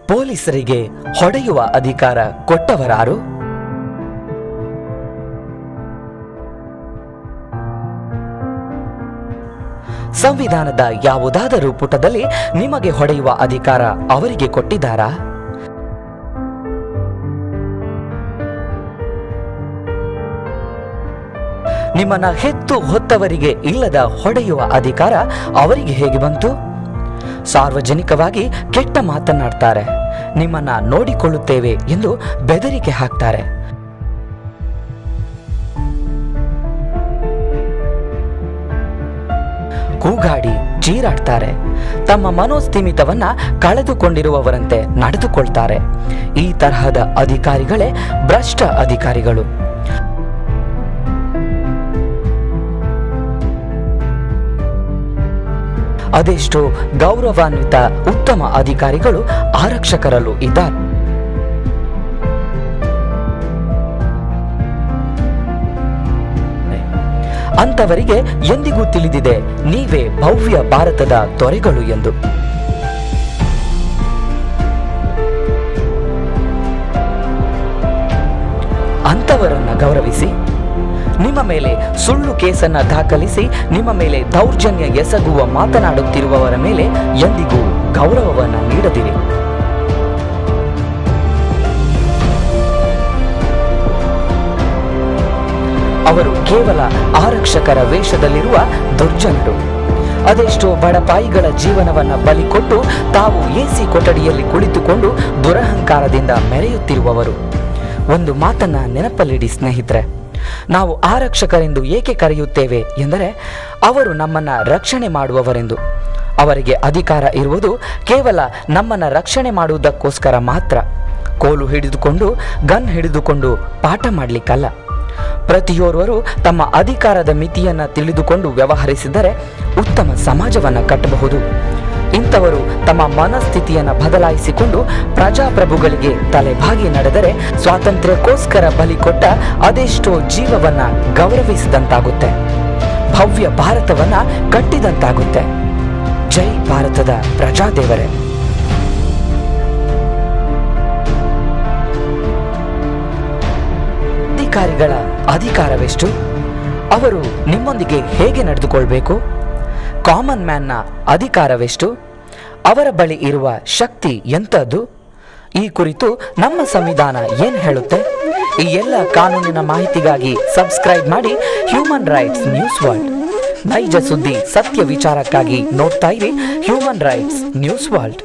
ಪೊಲೀಸರಿಗೆ ಹೊಡೆಯುವ ಅಧಿಕಾರ ಕೊಟ್ಟವರಾರು? ಸಂವಿಧಾನದ ಯಾವುದಾದರೂ ಪುಟದಲ್ಲಿ ನಿಮಗೆ ಹೊಡೆಯುವ ಅಧಿಕಾರ ಅವರಿಗೆ ಕೊಟ್ಟಿದ್ದಾರಾ? ನಿಮ್ಮನ್ನ ಹೆತ್ತು ಹೊತ್ತವರಿಗೆ ಇಲ್ಲದ ಹೊಡೆಯುವ ಅಧಿಕಾರ ಅವರಿಗೆ ಹೇಗೆ ಬಂತು? ಸಾರ್ವಜನಿಕವಾಗಿ ಕೆಟ್ಟ ಮಾತನಾಡ್ತಾರೆ, ನಿಮ್ಮನ್ನ ನೋಡಿಕೊಳ್ಳುತ್ತೇವೆ ಎಂದು ಬೆದರಿಕೆ ಹಾಕ್ತಾರೆ. ಕೂಗಾಡಿ ಚೀರಾಡ್ತಾರೆ. ತಮ್ಮ ಮನೋಸ್ಥಿಮಿತವನ್ನ ಕಳೆದುಕೊಂಡಿರುವವರಂತೆ ನಡೆದುಕೊಳ್ತಾರೆ. ಈ ತರಹದ ಅಧಿಕಾರಿಗಳೇ ಭ್ರಷ್ಟ ಅಧಿಕಾರಿಗಳು. ಅದೆಷ್ಟೋ ಗೌರವಾನ್ವಿತ ಉತ್ತಮ ಅಧಿಕಾರಿಗಳು ಆರಕ್ಷಕರಲ್ಲೂ ಇದ್ದಾರೆ. ಅಂತವರಿಗೆ ಎಂದಿಗೂ ತಿಳಿದಿದೆ ನೀವೇ ಭವ್ಯ ಭಾರತದ ದೊರೆಗಳು ಎಂದು. ಅಂತವರನ್ನ ಗೌರವಿಸಿ. ನಿಮ್ಮ ಮೇಲೆ ಸುಳ್ಳು ಕೇಸನ್ನ ದಾಖಲಿಸಿ ನಿಮ್ಮ ಮೇಲೆ ದೌರ್ಜನ್ಯ ಎಸಗುವ ಮಾತನಾಡುತ್ತಿರುವವರ ಮೇಲೆ ಎಂದಿಗೂ ಗೌರವವನ್ನು ನೀಡದಿರಿ. ಅವರು ಕೇವಲ ಆರಕ್ಷಕರ ವೇಷದಲ್ಲಿರುವ ದುರ್ಜನರು. ಅದೆಷ್ಟೋ ಬಡಪಾಯಿಗಳ ಜೀವನವನ್ನ ಬಲಿ ಕೊಟ್ಟು ತಾವು ಎಸಿ ಕೊಠಡಿಯಲ್ಲಿ ಕುಳಿತುಕೊಂಡು ದುರಹಂಕಾರದಿಂದ ಮೆರೆಯುತ್ತಿರುವವರು. ಒಂದು ಮಾತನ್ನ ನೆನಪಲ್ಲಿಡಿ ಸ್ನೇಹಿತರೆ, ನಾವು ಆರಕ್ಷಕರೆಂದು ಏಕೆ ಕರೆಯುತ್ತೇವೆ ಎಂದರೆ ಅವರು ನಮ್ಮನ್ನ ರಕ್ಷಣೆ ಮಾಡುವವರೆಂದು. ಅವರಿಗೆ ಅಧಿಕಾರ ಇರುವುದು ಕೇವಲ ನಮ್ಮನ್ನ ರಕ್ಷಣೆ ಮಾಡುವುದಕ್ಕೋಸ್ಕರ ಮಾತ್ರ. ಕೋಲು ಹಿಡಿದುಕೊಂಡು ಗನ್ ಹಿಡಿದುಕೊಂಡು ಪಾಠ ಮಾಡಲಿಕ್ಕಲ್ಲ. ಪ್ರತಿಯೋರ್ವರು ತಮ್ಮ ಅಧಿಕಾರದ ಮಿತಿಯನ್ನ ತಿಳಿದುಕೊಂಡು ವ್ಯವಹರಿಸಿದರೆ ಉತ್ತಮ ಸಮಾಜವನ್ನ ಕಟ್ಟಬಹುದು. ಇಂಥವರು ತಮ್ಮ ಮನಸ್ಥಿತಿಯನ್ನು ಬದಲಾಯಿಸಿಕೊಂಡು ಪ್ರಜಾಪ್ರಭುಗಳಿಗೆ ತಲೆಬಾಗಿ ನಡೆದರೆ ಸ್ವಾತಂತ್ರ್ಯಕ್ಕೋಸ್ಕರ ಬಲಿ ಕೊಟ್ಟ ಅದೆಷ್ಟೋ ಜೀವವನ್ನ ಗೌರವಿಸಿದಂತಾಗುತ್ತೆ, ಭವ್ಯ ಭಾರತವನ್ನ ಕಟ್ಟಿದಂತಾಗುತ್ತೆ. ಜೈ ಭಾರತದ ಪ್ರಜಾದೇವರೇ. ಅಧಿಕಾರಿಗಳ ಅಧಿಕಾರವೆಷ್ಟು? ಅವರು ನಿಮ್ಮೊಂದಿಗೆ ಹೇಗೆ ನಡೆದುಕೊಳ್ಬೇಕು? ಕಾಮನ್ ಮ್ಯಾನ್ನ ಅಧಿಕಾರವೆಷ್ಟು? ಅವರ ಬಳಿ ಇರುವ ಶಕ್ತಿ ಎಂಥದ್ದು? ಈ ಕುರಿತು ನಮ್ಮ ಸಂವಿಧಾನ ಏನು ಹೇಳುತ್ತೆ? ಈ ಎಲ್ಲ ಕಾನೂನಿನ ಮಾಹಿತಿಗಾಗಿ ಸಬ್ಸ್ಕ್ರೈಬ್ ಮಾಡಿ ಹ್ಯೂಮನ್ ರೈಟ್ಸ್ ನ್ಯೂಸ್ ವರ್ಲ್ಡ್. ನೈಜ ಸುದ್ದಿ, ಸತ್ಯ ವಿಚಾರಕ್ಕಾಗಿ ನೋಡ್ತಾ ಇರಿ ಹ್ಯೂಮನ್ ರೈಟ್ಸ್ ನ್ಯೂಸ್ ವರ್ಲ್ಡ್.